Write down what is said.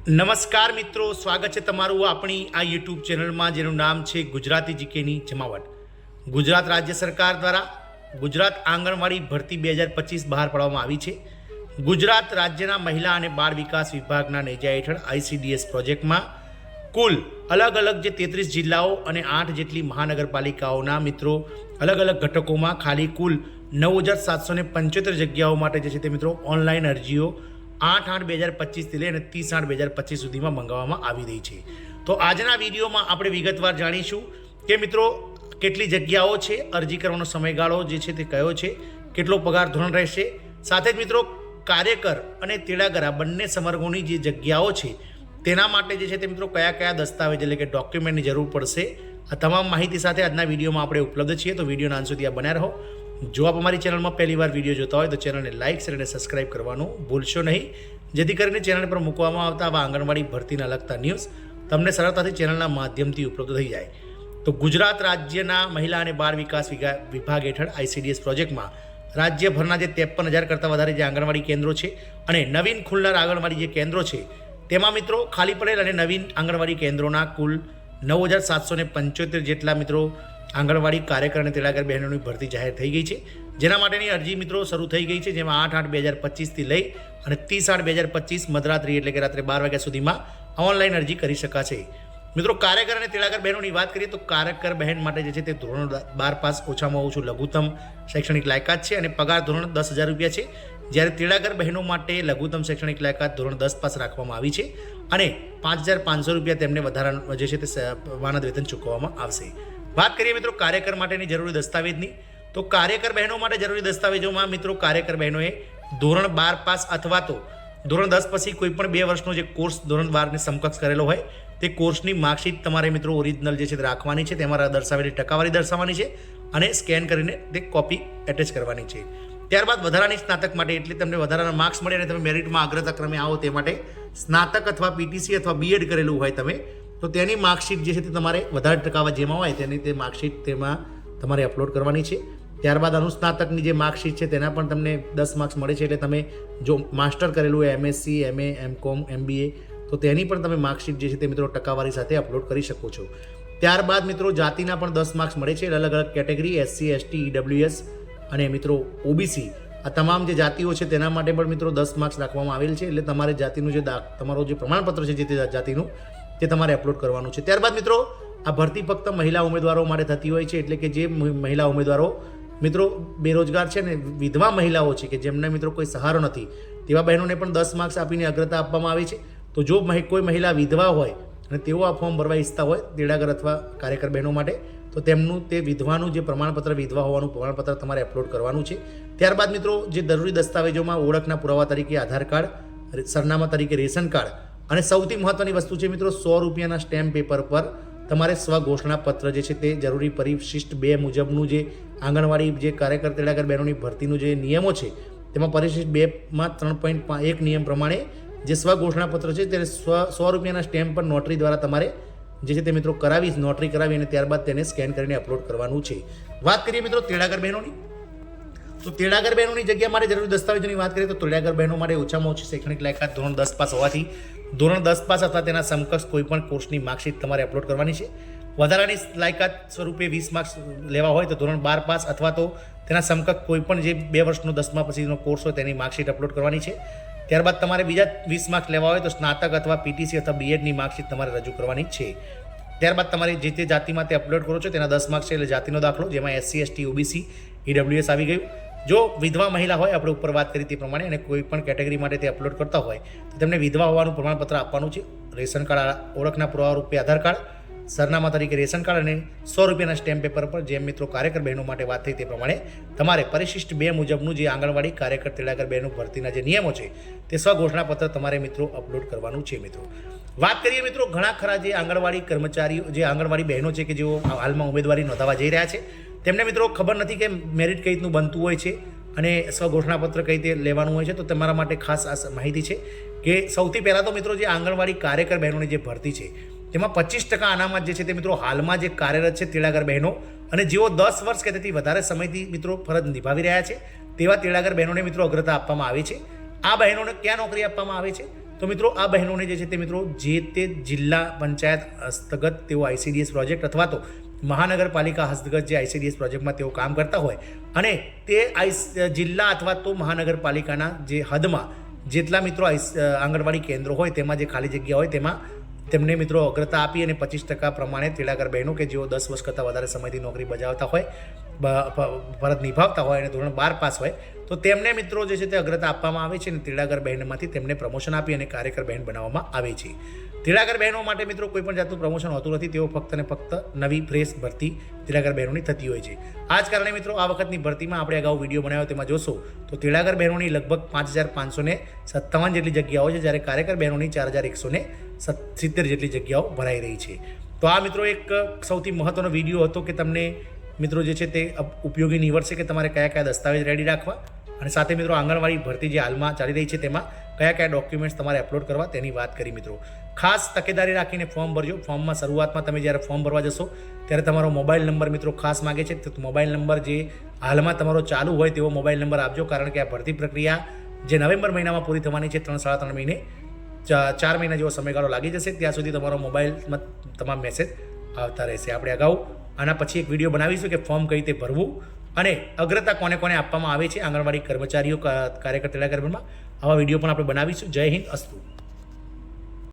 નમસ્કાર મિત્રો, સ્વાગત છે તમારું આપણી આ યુટ્યુબ ચેનલમાં જેનું નામ છે ગુજરાતી જીકેની જમાવટ. ગુજરાત રાજ્ય સરકાર દ્વારા ગુજરાત આંગણવાડી ભરતી 2025 બહાર પાડવામાં આવી છે. ગુજરાત રાજ્યના મહિલા અને બાળ વિકાસ વિભાગના નેજા હેઠળ ICDS પ્રોજેક્ટમાં કુલ અલગ અલગ જે 33 જિલ્લાઓ અને 8 જેટલી મહાનગરપાલિકાઓના મિત્રો અલગ અલગ ઘટકોમાં ખાલી કુલ 9,775 જગ્યાઓ માટે જે છે તે મિત્રો ઓનલાઈન અરજીઓ 8/8/2025થી લઈને 30/8/2025 સુધીમાં મંગાવવામાં આવી રહી છે. તો આજના વિડીયોમાં આપણે વિગતવાર જાણીશું કે મિત્રો કેટલી જગ્યાઓ છે, અરજી કરવાનો સમયગાળો જે છે તે કયો છે, કેટલો પગાર ધોરણ રહેશે, સાથે જ મિત્રો કાર્યકર અને તેડાગર આ બંને સમર્ગોની જે જગ્યાઓ છે તેના માટે જે છે તે મિત્રો કયા કયા દસ્તાવેજ એટલે કે ડોક્યુમેન્ટની જરૂર પડશે, આ તમામ માહિતી સાથે આજના વિડીયોમાં આપણે ઉપલબ્ધ છીએ. તો વિડીયોના અંત સુધી આ બન્યા રહો. જો આપ અમારી ચેનલમાં પહેલી વાર વિડીયો જોતા હોય તો ચેનલને લાઇક શેર અને સબસ્ક્રાઇબ કરવાનું ભૂલશો નહીં, જેથી કરીને ચેનલ પર મૂકવામાં આવતા આવા આંગણવાડી ભરતીના લગતા ન્યૂઝ તમને સરળતાથી ચેનલના માધ્યમથી ઉપલબ્ધ થઈ જાય. તો ગુજરાત રાજ્યના મહિલા અને બાળ વિકાસ વિભાગ હેઠળ ICDS પ્રોજેક્ટમાં રાજ્યભરના જે 53,000 કરતાં વધારે જે આંગણવાડી કેન્દ્રો છે અને નવીન ખુલનાર આંગણવાડી જે કેન્દ્રો છે તેમાં મિત્રો ખાલી પડેલ અને નવીન આંગણવાડી કેન્દ્રોના કુલ 9,775 જેટલા મિત્રો આંગણવાડી કાર્યકર અને તેડાગર બહેનોની ભરતી જાહેર થઈ ગઈ છે, જેના માટેની અરજી મિત્રો શરૂ થઈ ગઈ છે, જેમાં 8/8/2025થી લઈ અને 30/8/2025 મધરાત્રિ એટલે કે રાત્રે 12 વાગ્યા સુધીમાં ઓનલાઈન અરજી કરી શકાશે. મિત્રો કાર્યકર અને તેડાગર બહેનોની વાત કરીએ તો કાર્યકર બહેન માટે જે છે તે ધોરણ 12 પાસ ઓછામાં ઓછું લઘુત્તમ શૈક્ષણિક લાયકાત છે અને પગાર ધોરણ 10,000 રૂપિયા છે, જ્યારે તેડાગર બહેનો માટે લઘુત્તમ શૈક્ષણિક લાયકાત ધોરણ 10 પાસ રાખવામાં આવી છે અને 5,500 રૂપિયા તેમને વધારાનું જે છે તે વાનદ વેતન ચૂકવવામાં આવશે. વાત કરીએ મિત્રો કાર્યકર માટેની જરૂરી દસ્તાવેજની, તો કાર્યકર બહેનો માટે જરૂરી દસ્તાવેજોમાં મિત્રો કાર્યકર બહેનોએ ધોરણ 12 પાસ અથવા તો ધોરણ 10 પછી કોઈ પણ 2 વર્ષનો જે કોર્સ ધોરણ 12 ને સમકક્ષ કરેલો હોય તે કોર્સની માર્કશીટ તમારે મિત્રો ઓરિજિનલ જે છે તે રાખવાની છે, તેમાં દર્શાવેલી ટકાવારી દર્શાવવાની છે અને સ્કેન કરીને તે કોપી એટેચ કરવાની છે. ત્યારબાદ વધારાની સ્નાતક માટે એટલે તમને વધારાના માર્ક્સ મળે અને તમે મેરિટમાં અગ્રતા ક્રમે આવો તે માટે સ્નાતક અથવા PTC અથવા B.Ed કરેલું હોય તમે તો તેની માર્કશીટ જે છે તે તમારે વધારે ટકાવા જેમાં હોય તેની તે માર્કશીટ તેમાં તમારે અપલોડ કરવાની છે. ત્યારબાદ અનુસ્નાતકની જે માર્કશીટ છે તેના પણ તમને 10 માર્ક્સ મળે છે, એટલે તમે જો માસ્ટર કરેલું હોય MSc, MA, MCom, MBA તો તેની પણ તમે માર્કશીટ જે છે તે મિત્રો ટકાવારી સાથે અપલોડ કરી શકો છો. ત્યારબાદ મિત્રો જાતિના પણ 10 માર્ક્સ મળે છે, અલગ અલગ કેટેગરી SC, ST, EWS અને મિત્રો OBC આ તમામ જે જાતિઓ છે તેના માટે પણ મિત્રો 10 માર્ક્સ રાખવામાં આવેલ છે, એટલે તમારે જાતિનું જે તમારું જે પ્રમાણપત્ર છે જે તે જાતિનું તે તમારે અપલોડ કરવાનું છે. ત્યારબાદ મિત્રો આ ભરતી ફક્ત મહિલા ઉમેદવારો માટે થતી હોય છે, એટલે કે જે મહિલા ઉમેદવારો મિત્રો બેરોજગાર છે ને વિધવા મહિલાઓ છે કે જેમને મિત્રો કોઈ સહારો નથી તેવા બહેનોને પણ 10 માર્ક્સ આપીને અગ્રતા આપવામાં આવે છે. તો જો કોઈ મહિલા વિધવા હોય અને તેઓ આ ફોર્મ ભરવા ઈચ્છતા હોય તેડાગર અથવા કાર્યકર બહેનો માટે તો તેમનું તે વિધવાનું જે પ્રમાણપત્ર વિધવા હોવાનું પ્રમાણપત્ર તમારે અપલોડ કરવાનું છે. ત્યારબાદ મિત્રો જે જરૂરી દસ્તાવેજોમાં ઓળખના પુરાવા તરીકે આધાર કાર્ડ, સરનામા તરીકે રેશન કાર્ડ અને સૌથી મહત્વની વસ્તુ છે મિત્રો 100 રૂપિયાના સ્ટેમ્પ પેપર પર તમારે સ્વઘોષણા પત્ર જે છે તે જરૂરી પરિશિષ્ટ 2 મુજબનું જે આંગણવાડી જે કાર્યકર તેડાગર બહેનોની ભરતીનું જે નિયમો છે તેમાં પરિશિષ્ટ 2માં 3.1 નિયમ પ્રમાણે જે સ્વઘોષણા પત્ર છે તે 100 રૂપિયાના સ્ટેમ્પ પર નોટરી દ્વારા તમારે જે છે તે મિત્રો નોટરી કરાવી અને ત્યારબાદ તેને સ્કેન કરીને અપલોડ કરવાનું છે. વાત કરીએ મિત્રો તેડાગર બહેનોની, તો તેડાગર બહેનોની જગ્યા માટે જરૂરી દસ્તાવેજોની વાત કરીએ તો તેડાગર બહેનો માટે ઓછામાં ઓછી શૈક્ષણિક લાયકાત ધોરણ 10 પાસ હોવાથી ધોરણ 10 પાસ અથવા તેના સમકક્ષ કોઈપણ કોર્સની માર્કશીટ તમારે અપલોડ કરવાની છે. વધારાની લાયકાત સ્વરૂપે 20 માર્ક્સ લેવા હોય તો ધોરણ 12 પાસ અથવા તો તેના સમકક્ષ કોઈપણ જે 2 વર્ષનો 10મા પછીનો કોર્સ હોય તેની માર્કશીટ અપલોડ કરવાની છે. ત્યારબાદ તમારે બીજા 20 માર્ક્સ લેવા હોય તો સ્નાતક અથવા PTC અથવા B.Edની માર્કશીટ તમારે રજૂ કરવાની છે. ત્યારબાદ તમારે જે તે જાતિમાં તે અપલોડ કરો છો તેના 10 માર્ક્સ છે, એટલે જાતિનો દાખલો જેમાં SC, ST, OBC, EWS આવી ગયું. જો વિધવા મહિલા હોય આપણે ઉપર વાત કરી તે પ્રમાણે અને કોઈ પણ કેટેગરી માટે તે અપલોડ કરતા હોય તો તેમને વિધવા હોવાનું પ્રમાણપત્ર આપવાનું છે. રેશન કાર્ડ, ઓળખના પુરાવા રૂપે આધાર કાર્ડ, સરનામા તરીકે રેશન કાર્ડ અને 100 રૂપિયાના સ્ટેમ્પ પેપર પર જેમ મિત્રો કાર્યકર બહેનો માટે વાત થઈ તે પ્રમાણે તમારે પરિશિષ્ટ 2 મુજબનું જે આંગણવાડી કાર્યકર તેડાગર બહેનો ભરતીના જે નિયમો છે તે સ્વઘોષણા પત્ર તમારે મિત્રો અપલોડ કરવાનું છે. મિત્રો વાત કરીએ મિત્રો ઘણા ખરા જે આંગણવાડી કર્મચારીઓ જે આંગણવાડી બહેનો છે કે જેઓ હાલમાં ઉમેદવારી નોંધાવવા જઈ રહ્યા છે તેમને મિત્રો ખબર નથી કે મેરિટ કઈ રીતનું બનતું હોય છે અને સ્વઘોષણાપત્ર કઈ રીતે લેવાનું હોય છે. તો તમારા માટે ખાસ આ માહિતી છે કે સૌથી પહેલાં તો મિત્રો જે આંગણવાડી કાર્યકર બહેનોની જે ભરતી છે તેમાં 25% અનામત જે છે તે મિત્રો હાલમાં જે કાર્યરત છે તેડાગર બહેનો અને જેઓ 10 વર્ષ કે તેથી વધારે સમયથી મિત્રો ફરજ નિભાવી રહ્યા છે તેવા તેડાગર બહેનોને મિત્રો અગ્રતા આપવામાં આવે છે. આ બહેનોને ક્યાં નોકરી આપવામાં આવે છે તો મિત્રો આ બહેનોને જે છે તે મિત્રો જે તે જિલ્લા પંચાયત હસ્તગત તેઓ ICDS પ્રોજેક્ટ અથવા તો મહાનગરપાલિકા હસ્તગત જે ICDS પ્રોજેક્ટમાં તેઓ કામ કરતા હોય અને તે જિલ્લા અથવા તો મહાનગરપાલિકાના જે હદમાં જેટલા મિત્રો આંગણવાડી કેન્દ્રો હોય તેમાં જે ખાલી જગ્યા હોય તેમાં તેમને મિત્રો અગ્રતા આપી અને 25% પ્રમાણે તેડાગર બહેનો કે જેઓ 10 વર્ષ કરતાં વધારે સમયથી નોકરી બજાવતા હોય ફરજ નિભાવતા હોય અને ધોરણ 12 પાસ હોય તો તેમને મિત્રો જે છે તે અગ્રતા આપવામાં આવે છે અને તેડાગર બહેનમાંથી તેમને પ્રમોશન આપી અને કાર્યકર બહેન બનાવવામાં આવે છે. તેડાગર બહેનો માટે મિત્રો કોઈ પણ જાતનું પ્રમોશન હોતું નથી. તેઓ ફક્ત ને ફક્ત નવી ફ્રેશ ભરતી તેડાગર બહેનોની થતી હોય છે. આ જ કારણે મિત્રો આ વખતની ભરતીમાં આપણે અગાઉ વિડીયો બનાવ્યો તેમાં જોશો તો તેડાગર બહેનોની લગભગ 5557 જેટલી જગ્યાઓ છે, જ્યારે કાર્યકર બહેનોની 4170 જેટલી જગ્યાઓ ભરાઈ રહી છે. તો આ મિત્રો એક સૌથી મહત્ત્વનો વિડીયો હતો કે તમને મિત્રો જે છે તે ઉપયોગી નીવડશે કે તમારે કયા કયા દસ્તાવેજ રેડી રાખવા અને સાથે મિત્રો આંગણવાડી ભરતી જે હાલમાં ચાલી રહી છે તેમાં કયા કયા ડોક્યુમેન્ટ્સ તમારે અપલોડ કરવા તેની વાત કરી. મિત્રો ખાસ તકેદારી રાખીને ફોર્મ ભરજો. ફોર્મમાં શરૂઆતમાં તમે જ્યારે ફોર્મ ભરવા જશો ત્યારે તમારો મોબાઈલ નંબર મિત્રો ખાસ માગે છે. તો મોબાઈલ નંબર જે હાલમાં તમારો ચાલુ હોય તેવો મોબાઈલ નંબર આપજો, કારણ કે આ ભરતી પ્રક્રિયા જે નવેમ્બર મહિનામાં પૂરી થવાની છે 3-3.5 મહિને 4 મહિના જેવો સમયગાળો લાગી જશે. ત્યાં સુધી તમારો મોબાઈલમાં તમામ મેસેજ આવતા રહેશે. આપણે અગાઉ આના પછી એક વિડીયો બનાવીશું કે ફોર્મ કઈ રીતે ભરવું અને અગ્રતા કોને કોને આપવામાં આવે છે આંગણવાડી કર્મચારીઓ કાર્યકર તેડાગર બહેનમાં. આવા વિડીયો પણ આપણે બનાવીશું. જય હિન્દ, અસ્તુ.